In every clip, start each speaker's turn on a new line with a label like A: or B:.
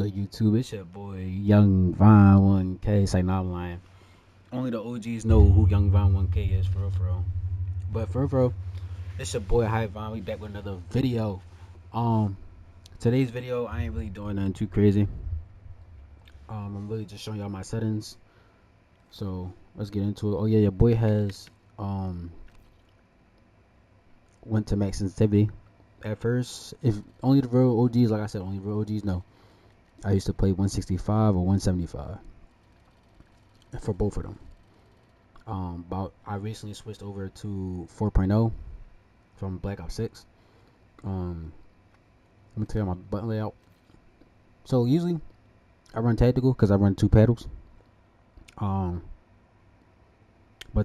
A: good, YouTube? It's your boy Young Vine 1K. Say no, I'm lying. Only the OGs know who Young Vine 1K is, for real, for real. But for real, it's your boy High Vine. We back with another video. Um, Today's video, I ain't really doing nothing too crazy. I'm really just showing y'all my settings. So let's get into it. Oh yeah, your boy has went to max sensitivity. At first, if only the real OGs, like I said, only real OGs know. I used to play 165 or 175 for both of them. But I recently switched over to 4.0 from Black Ops 6. Let me tell you my button layout. So usually I run tactical because I run two paddles. But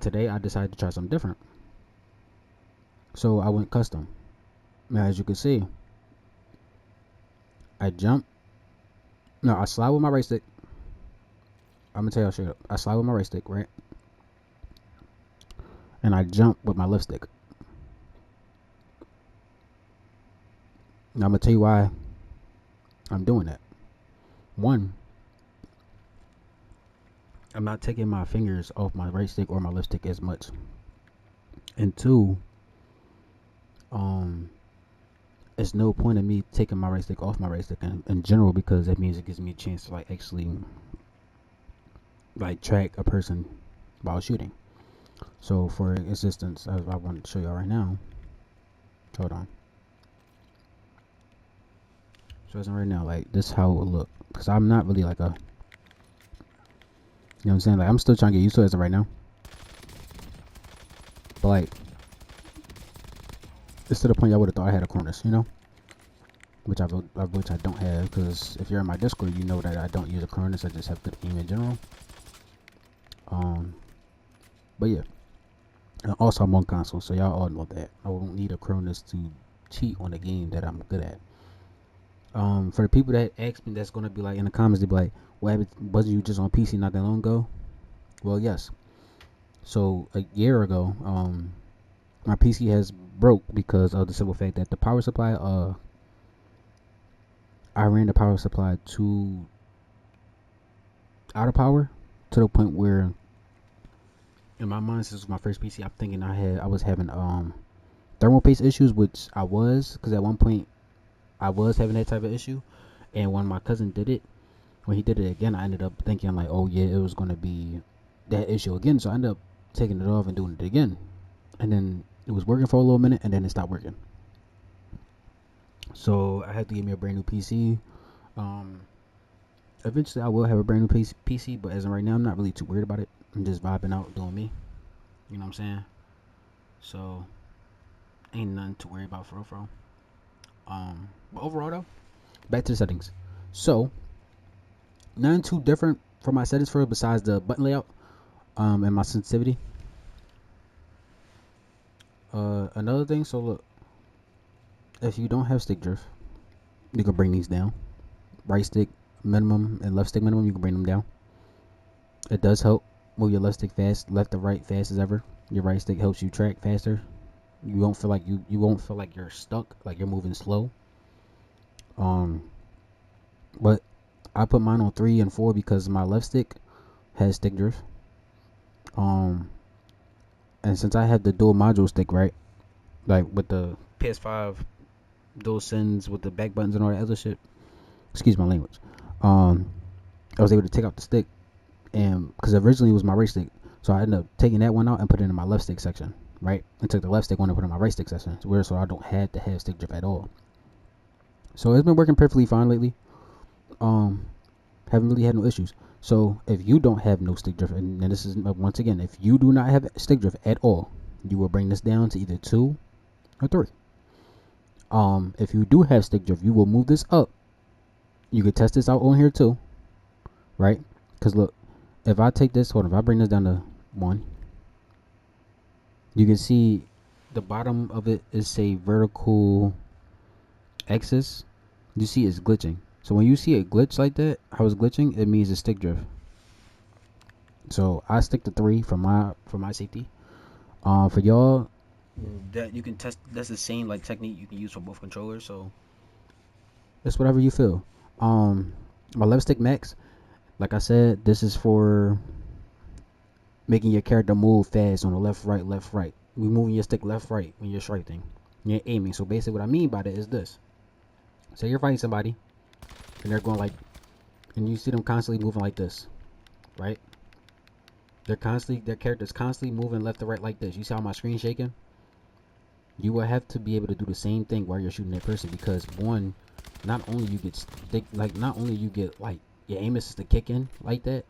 A: today I decided to try something different. So I went custom. Now as you can see, I jump. No, I slide with my right stick. I'm gonna tell y'all straight up. I slide with my right stick, right? And I jump with my left stick. Now I'm gonna tell you why I'm doing that. One, I'm not taking my fingers off my right stick or my left stick as much. And two, it's no point in me taking my right stick off my right stick in general, because that means it gives me a chance to like actually like track a person while shooting. So for instance, I wanted to show y'all right now. Hold on. So right now, like this is how it would look, because I'm not really like a, you know what I'm saying, like I'm still trying to get used to it as of right now. But like, it's to the point I would have thought I had a cornice, you know, which I don't have, because if you're in my Discord, you know that I don't use a cornice. I just have good aim in general. But yeah, and also I'm on console, so y'all all know that I won't need a cornice to cheat on a game that I'm good at. For the people that ask me, that's gonna be like in the comments, they be like, "What wasn't you just on PC not that long ago?" Well, yes. So a year ago, my PC has broke because of the simple fact that the power supply, I ran the power supply to out of power to the point where, in my mind, since it was my first PC, I'm thinking I was having thermal paste issues, which I was, because at one point I was having that type of issue. And when my cousin did it, when he did it again, I ended up thinking like, oh yeah, it was gonna be that issue again. So I ended up taking it off and doing it again, and then it was working for a little minute, and then it stopped working. So I had to get me a brand new PC. Eventually I will have a brand new PC, but as of right now, I'm not really too worried about it. I'm just vibing out, doing me. You know what I'm saying? So ain't nothing to worry about, for real. But overall though, back to the settings. So nothing too different for my settings for it besides the button layout, and my sensitivity. Another thing, so look, if you don't have stick drift, you can bring these down. Right stick minimum and left stick minimum, you can bring them down. It does help move your left stick fast, left to right fast as ever. Your right stick helps you track faster. You won't feel like you won't feel like you're stuck, like you're moving slow. But I put mine on 3 and 4 because my left stick has stick drift. And since I have the dual module stick, right, like with the PS5 dual Sens with the back buttons and all that other shit, excuse my language, I was able to take out the stick, and because originally it was my right stick, so I ended up taking that one out and put it in my left stick section, right, and took the left stick one and put it in my right stick section. It's weird, so I don't have to have stick drift at all. So it's been working perfectly fine lately. Haven't really had no issues. So if you don't have no stick drift, and this is once again, if you do not have stick drift at all, you will bring this down to either 2 or 3. If you do have stick drift, you will move this up. You could test this out on here too, right? Because look, if I take this, hold on, if I bring this down to 1, you can see the bottom of it is a vertical axis. You see it's glitching. So when you see it glitch like that, how it's glitching, it means it's stick drift. So I stick to 3 for my safety. For y'all, that you can test, that's the same like technique you can use for both controllers. So it's whatever you feel. My left stick max, like I said, this is for making your character move fast on the left, right, left, right. We moving your stick left, right when you're striking. You're aiming. So basically, what I mean by that is this: say you're fighting somebody, and they're going like, and you see them constantly moving like this, right? Their character's constantly moving left to right like this. You see how my screen's shaking? You will have to be able to do the same thing while you're shooting that person, because one, not only you get like your aim assist to kick in like that,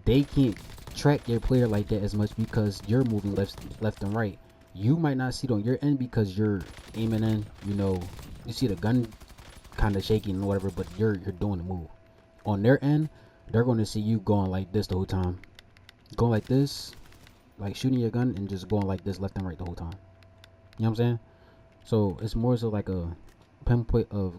A: they can't track your player like that as much because you're moving left and right. You might not see it on your end because you're aiming in, you see the gun kind of shaking or whatever, but you're doing the move. On their end, they're going to see you going like this the whole time, going like this, like shooting your gun and just going like this left and right the whole time. You know what I'm saying? So it's more so like a pinpoint of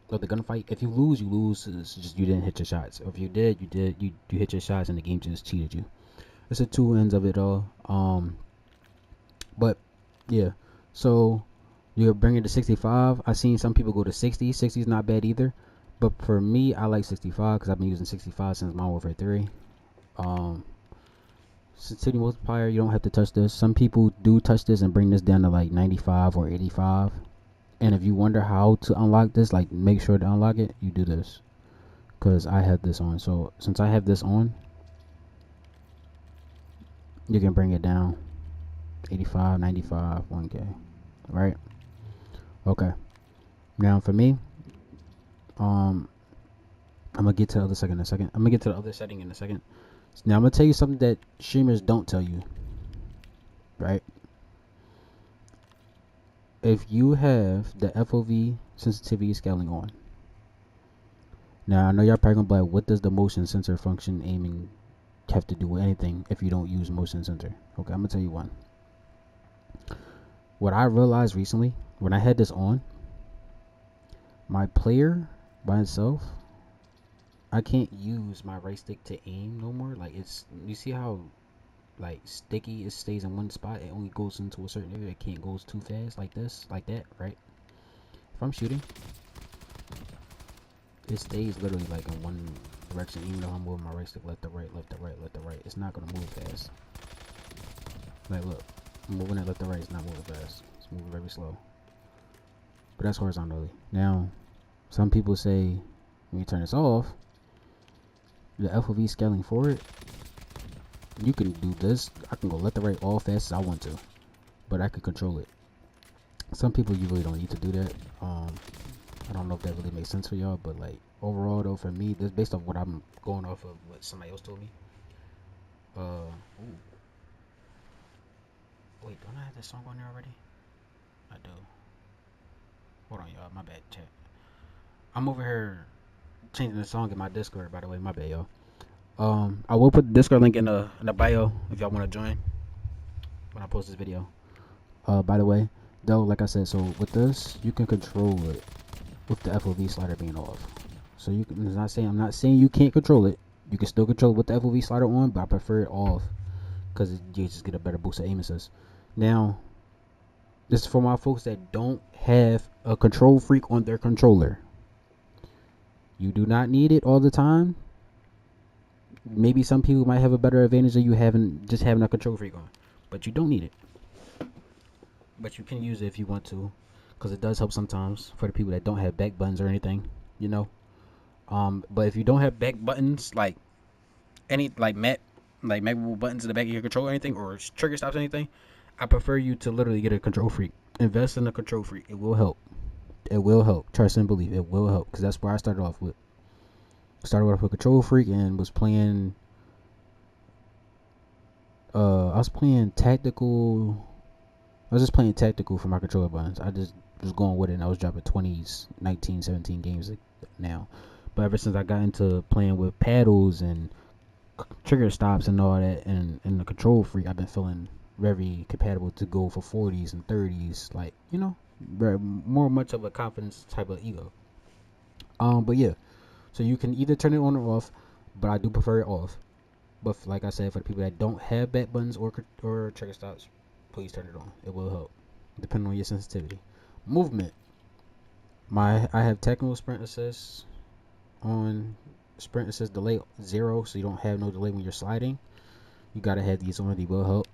A: the gunfight. If you lose, you lose. It's just you didn't hit your shots. Or if you did, you did. You hit your shots and the game just cheated you. It's the two ends of it all. But yeah. So you're bringing it to 65. I've seen some people go to 60. 60 is not bad either. But for me, I like 65 because I've been using 65 since Modern Warfare 3. Sensitivity multiplier, you don't have to touch this. Some people do touch this and bring this down to like 95 or 85. And if you wonder how to unlock this, like make sure to unlock it, you do this. Because I have this on. So since I have this on, you can bring it down 85, 95, 1K. Right? Okay. Now for me, I'm gonna get to the other setting in a second. Now I'm gonna tell you something that streamers don't tell you. Right? If you have the FOV sensitivity scaling on. Now I know y'all probably gonna be like, what does the motion sensor function aiming have to do with anything if you don't use motion sensor? Okay, I'm gonna tell you one. What I realized recently when I had this on, my player by itself, I can't use my right stick to aim no more. Like you see how like sticky it stays in one spot, it only goes into a certain area, it can't go too fast like this, like that, right? If I'm shooting, it stays literally like in one direction, even though I'm moving my right stick left to right, left to right, left to right. It's not gonna move fast. Like look, I'm moving it left to right, it's not moving fast. It's moving very slow. But that's horizontally. Now, some people say when you turn this off, the FOV scaling for it, you can do this. I can go left to right all fast as I want to, but I can control it. Some people you really don't need to do that. I don't know if that really makes sense for y'all, but like overall though, for me, this based off what I'm going off of what somebody else told me. Wait, don't I have this song on there already? I do. Hold on, y'all. My bad, chat. I'm over here changing the song in my Discord. By the way, my bad, y'all. I will put the Discord link in the bio if y'all want to join when I post this video. By the way, though, like I said, so with this, you can control it with the FOV slider being off. So you can, I'm not saying you can't control it. You can still control it with the FOV slider on, but I prefer it off because you just get a better boost of aim assist. Now, this is for my folks that don't have a control freak on their controller. You do not need it all the time. Maybe some people might have a better advantage of you having a control freak on, but you don't need it. But you can use it if you want to, because it does help sometimes for the people that don't have back buttons or anything, you know. But if you don't have back buttons, like any like mappable buttons in the back of your controller or anything, or trigger stops or anything, I prefer you to literally get a control freak. Invest in a control freak. It will help. It will help. Trust and believe. It will help, because that's where I started off with. Started off with control freak and was playing. I was playing tactical. I was just playing tactical for my controller buttons. I just was going with it, and I was dropping 20s, 19, 17 games now. But ever since I got into playing with paddles and trigger stops and all that, and the control freak, I've been feeling very compatible to go for 40s and 30s, like, you know, very, more much of a confidence type of ego. But yeah, so you can either turn it on or off, but I do prefer it off. But like I said, for the people that don't have back buttons or trigger stops, please turn it on. It will help, depending on your sensitivity. Movement. I have technical sprint assist on sprint, it says delay 0, so you don't have no delay when you're sliding. You gotta have these on. They will help.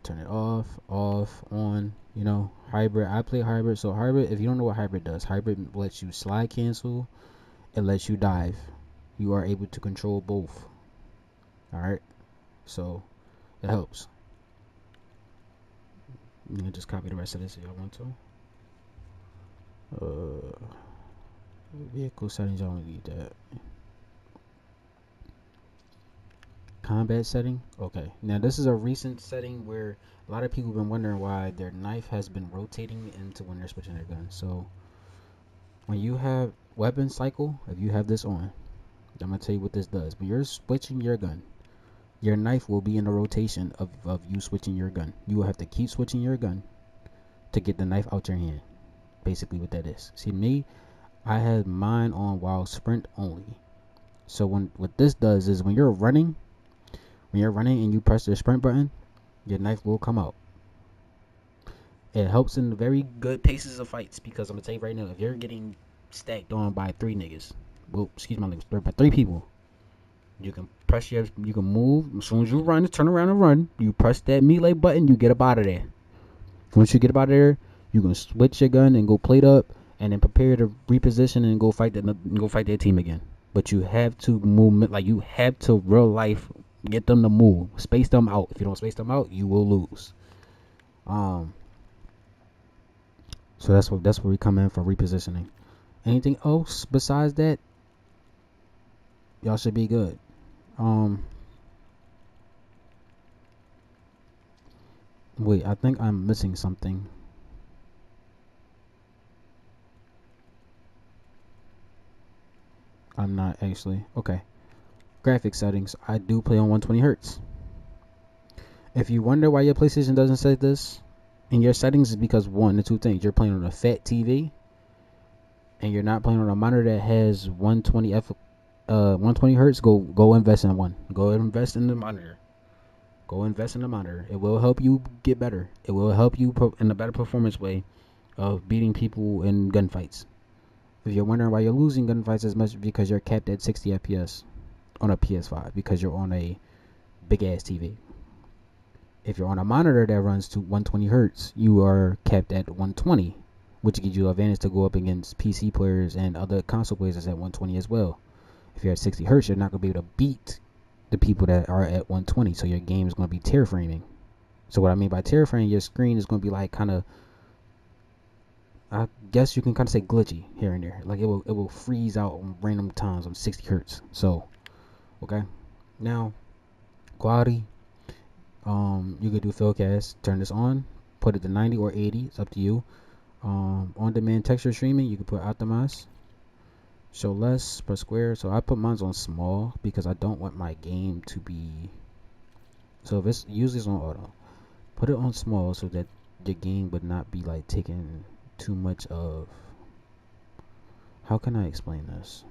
A: Turn it off, on. You know, hybrid. I play hybrid. So hybrid, if you don't know what hybrid does, hybrid lets you slide cancel. It lets you dive. You are able to control both. All right. So it helps. You can just copy the rest of this if y'all want to. Vehicle settings, I don't need that. Combat setting. Okay, now this is a recent setting where a lot of people have been wondering why their knife has been rotating into when they're switching their gun. So when you have weapon cycle, if you have this on, I'm gonna tell you what this does. When you're switching your gun, your knife will be in the rotation of you switching your gun. You will have to keep switching your gun to get the knife out your hand. Basically what that is. See me, I had mine on while sprint only. So what this does is when you're running and you press the sprint button, your knife will come out. It helps in very good paces of fights because I'm gonna tell you right now, if you're getting stacked on by 3 niggas, well, excuse my language, by 3 people, you can move. As soon as you run, turn around and run, you press that melee button, you get up out of there. Once you get up out of there, you can switch your gun and go plate up, and then prepare to reposition and go fight their team again. But you have to move, like you have to real life get them to move, space them out. If you don't space them out, you will lose. So that's where we come in for repositioning. Anything else besides that, y'all should be good. Wait, I think I'm missing something. I'm not actually. Okay. Graphic settings. I do play on 120 hertz. If you wonder why your PlayStation doesn't say this in your settings, is because one, the two things. You're playing on a fat TV and you're not playing on a monitor that has 120 hertz. Go invest in one. Go invest in the monitor. Go invest in the monitor. It will help you get better. It will help you in a better performance way of beating people in gunfights. If you're wondering why you're losing gunfights as much, because you're capped at 60 FPS on a PS5 because you're on a big ass TV. If you're on a monitor that runs to 120 hertz, you are capped at 120, which gives you an advantage to go up against PC players and other console players that's at 120 as well. If you're at 60 hertz, you're not going to be able to beat the people that are at 120, so your game is going to be tear framing. So what I mean by tear framing, your screen is going to be like kind of, I guess you can kind of say glitchy here and there. Like it will freeze out on random times on 60 hertz. So, okay. Now, quality. You could do Philcast. Turn this on. Put it to 90 or 80. It's up to you. On-demand texture streaming. You can put optimize. Show less per square. So I put mine on small because I don't want my game to be. So if it's usually it's on auto, put it on small so that the game would not be like taking too much of. How can I explain this?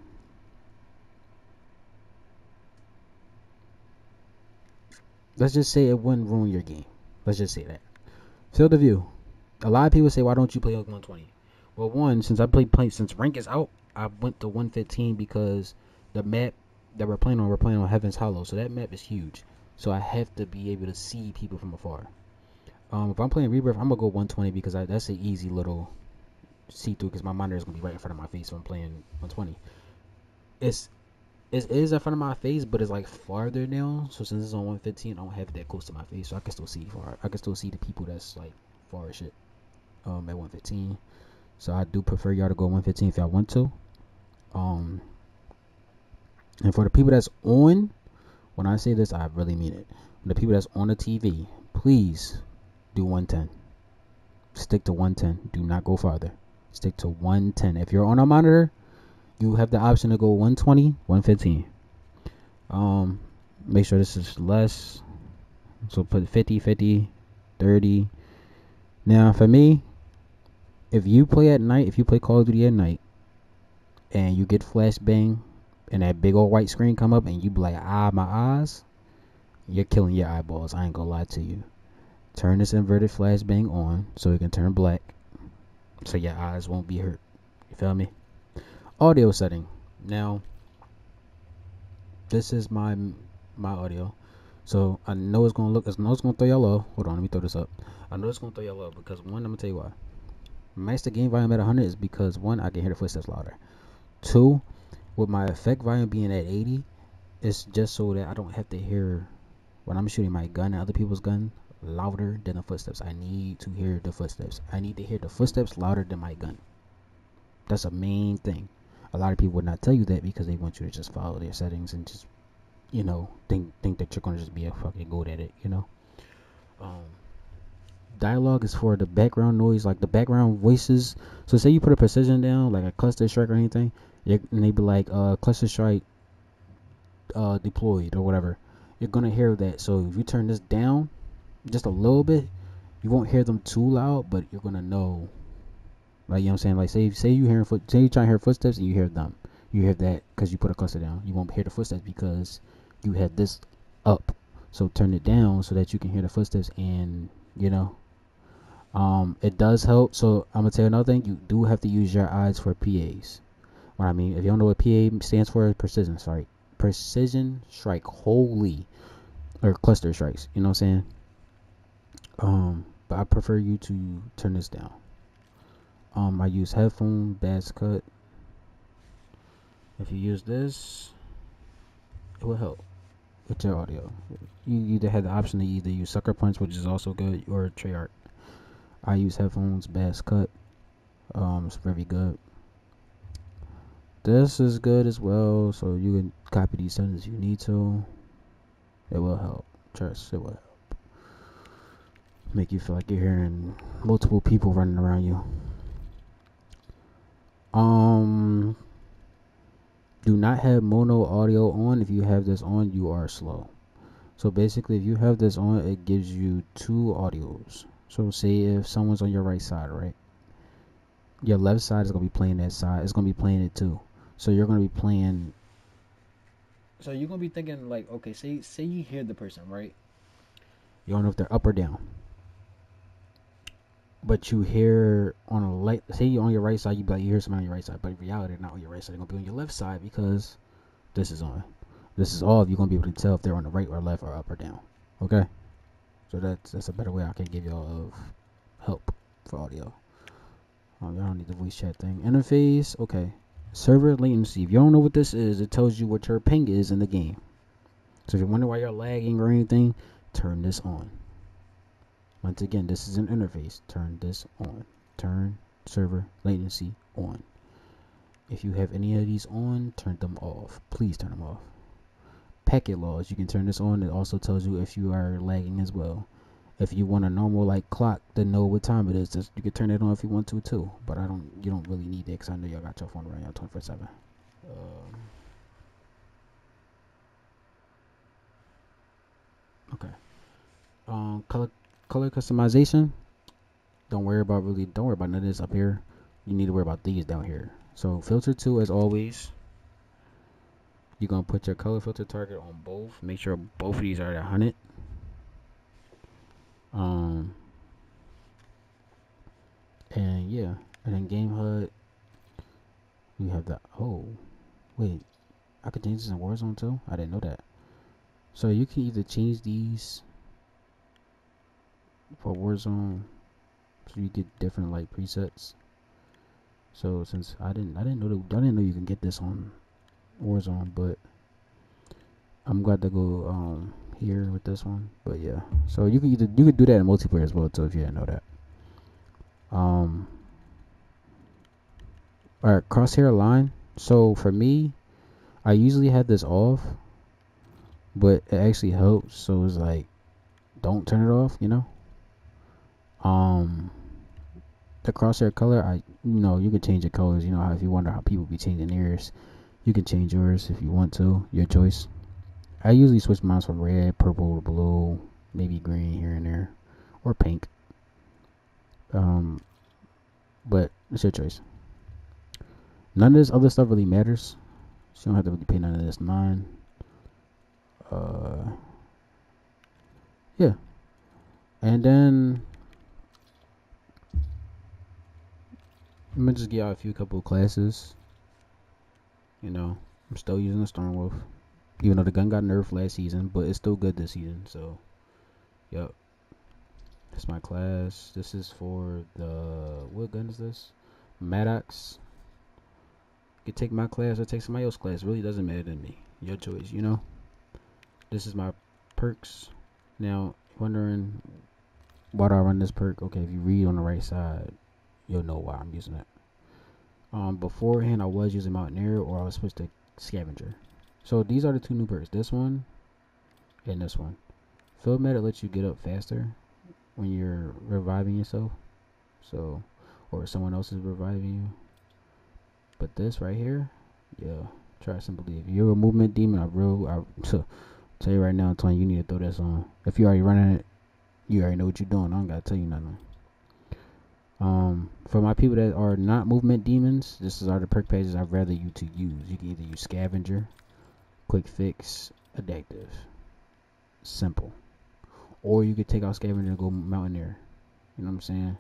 A: Let's just say it wouldn't ruin your game. Let's just say that. Field of view. A lot of people say, why don't you play on 120? Well, one, since since rank is out, I went to 115 because the map that we're playing on Heaven's Hollow. So that map is huge. So I have to be able to see people from afar. If I'm playing Rebirth, I'm going to go 120 because that's an easy little see-through because my monitor is going to be right in front of my face when I'm playing 120. It is in front of my face, but it's like farther now. So since it's on 115, I don't have it that close to my face, so I can still see far. I can still see the people that's like far as shit. At 115. So I do prefer y'all to go 115 if y'all want to. And for the people that's on, when I say this, I really mean it. The people that's on the TV, please do 110. Stick to 110. Do not go farther. Stick to 110. If you're on a monitor, you have the option to go 120, 115. Make sure this is less. So put 50, 50, 30. Now for me, if you play at night, if you play Call of Duty at night, and you get flashbang, and that big old white screen come up, and you be like, my eyes, you're killing your eyeballs. I ain't gonna lie to you. Turn this inverted flashbang on so it can turn black, so your eyes won't be hurt. You feel me? Audio setting. Now, this is my audio. So I know it's gonna look. I know it's gonna throw y'all off. Hold on, let me throw this up. I know it's gonna throw y'all off because one, I'm gonna tell you why. Max the game volume at 100 is because one, I can hear the footsteps louder. Two, with my effect volume being at 80, it's just so that I don't have to hear when I'm shooting my gun and other people's gun louder than the footsteps. I need to hear the footsteps. I need to hear the footsteps louder than my gun. That's a main thing. A lot of people would not tell you that because they want you to just follow their settings and just, think that you're gonna just be a fucking good at it. Um, Dialogue is for the background noise, like the background voices. So say you put a precision down, like a cluster strike or anything, and they be like, cluster strike, deployed or whatever. You're gonna hear that. So if you turn this down just a little bit, you won't hear them too loud, but you're gonna know. Like, you know what I'm saying? Like, say you say you try to hear footsteps and you hear them. You hear that because you put a cluster down. You won't hear the footsteps because you had this up. So turn it down so that you can hear the footsteps and it does help. So I'm gonna tell you another thing. You do have to use your eyes for PAs. What I mean, if you don't know what PA stands for, precision strike, holy, or cluster strikes. You know what I'm saying? But I prefer you to turn this down. I use headphone bass cut. If you use this, it will help with your audio. You either have the option to either use Sucker Punch, which is also good, or Treyarch. I use headphones bass cut. It's very good. This is good as well, so you can copy these settings if you need to. It will help. Trust, it will help. Make you feel like you're hearing multiple people running around you. Do not have mono audio on. If you have this on, you are slow. So basically, if you have this on, it gives you two audios. So say if someone's on your right side, right? Your left side is gonna be playing that side. It's gonna be playing it too. So you're gonna be playing. So you're gonna be thinking like, okay, say you hear the person, right? You don't know if they're up or down, but you hear on a light. Say you're on your right side, you hear someone on your right side, but in reality, they're not on your right side. They're gonna be on your left side because this is on. This is all. You're gonna be able to tell if they're on the right or left or up or down. Okay. So that's a better way I can give y'all of help for audio. Y'all don't need the voice chat thing. Interface, okay. Server latency. If you don't know what this is, it tells you what your ping is in the game. So if you wonder why you're lagging or anything, turn this on. Once again, this is an interface. Turn this on. Turn server latency on. If you have any of these on, turn them off. Please turn them off. Packet laws, you can turn this on. It also tells you if you are lagging as well. If you want a normal like clock to know what time it is, you can turn it on if you want to too. But you don't really need that because I know y'all got your phone around y'all 24/7. Okay. Color customization. Don't worry about none of this up here. You need to worry about these down here. So filter 2 as always. You're gonna put your color filter target on both. Make sure both of these are at 100. And yeah, and then game HUD. We have the wait, I could change this in Warzone too. I didn't know that. So you can either change these for Warzone, so you get different like presets. So since I didn't know you can get this on Warzone, but I'm glad to go here with this one. But yeah, so you could do that in multiplayer as well too if you didn't know that. Alright, crosshair line. So for me, I usually have this off, but it actually helps. So it's like, don't turn it off. The crosshair color, you can change the colors. How if you wonder how people be changing theirs, you can change yours if you want to. Your choice. I usually switch mine from red, purple, blue, maybe green here and there, or pink. But it's your choice. None of this other stuff really matters. So you don't have to really pay none of this mind. Yeah. And then I'm gonna just give y'all a couple of classes. You know, I'm still using the Stormwolf, even though the gun got nerfed last season, but it's still good this season. So, yep. That's my class. This is for the, what gun is this? Maddox. You could take my class or take somebody else's class. It really doesn't matter to me. Your choice, you know. This is my perks. Now, wondering why do I run this perk? Okay, if you read on the right side, you'll know why I'm using it. Beforehand, I was using Mountaineer or I was switched to Scavenger. So these are the two new perks. This one and this one. Field Medic lets you get up faster when you're reviving yourself. So, or someone else is reviving you. But this right here, yeah, trust and believe. You're a movement demon. Tell you right now, Tony, you need to throw this on. If you're already running it, you already know what you're doing. I don't gotta tell you nothing. For my people that are not movement demons, this is are the perk pages I'd rather you to use. You can either use Scavenger, Quick Fix, Addictive, Simple, or you could take out Scavenger and go Mountaineer. You know what I'm saying?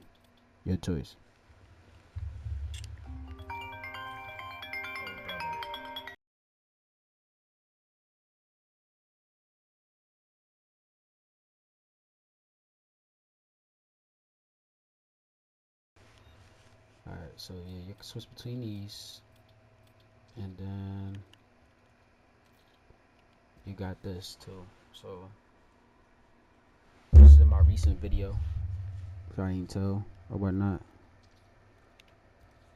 A: Your choice. Alright, so yeah, you can switch between these, and then you got this too. So this is in my recent video, if I didn't tell or whatnot.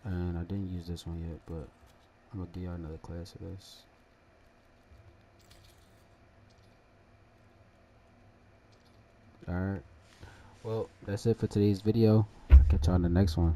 A: And I didn't use this one yet, but I'm gonna give y'all another class of this. Alright. Well, that's it for today's video. I'll catch y'all in the next one.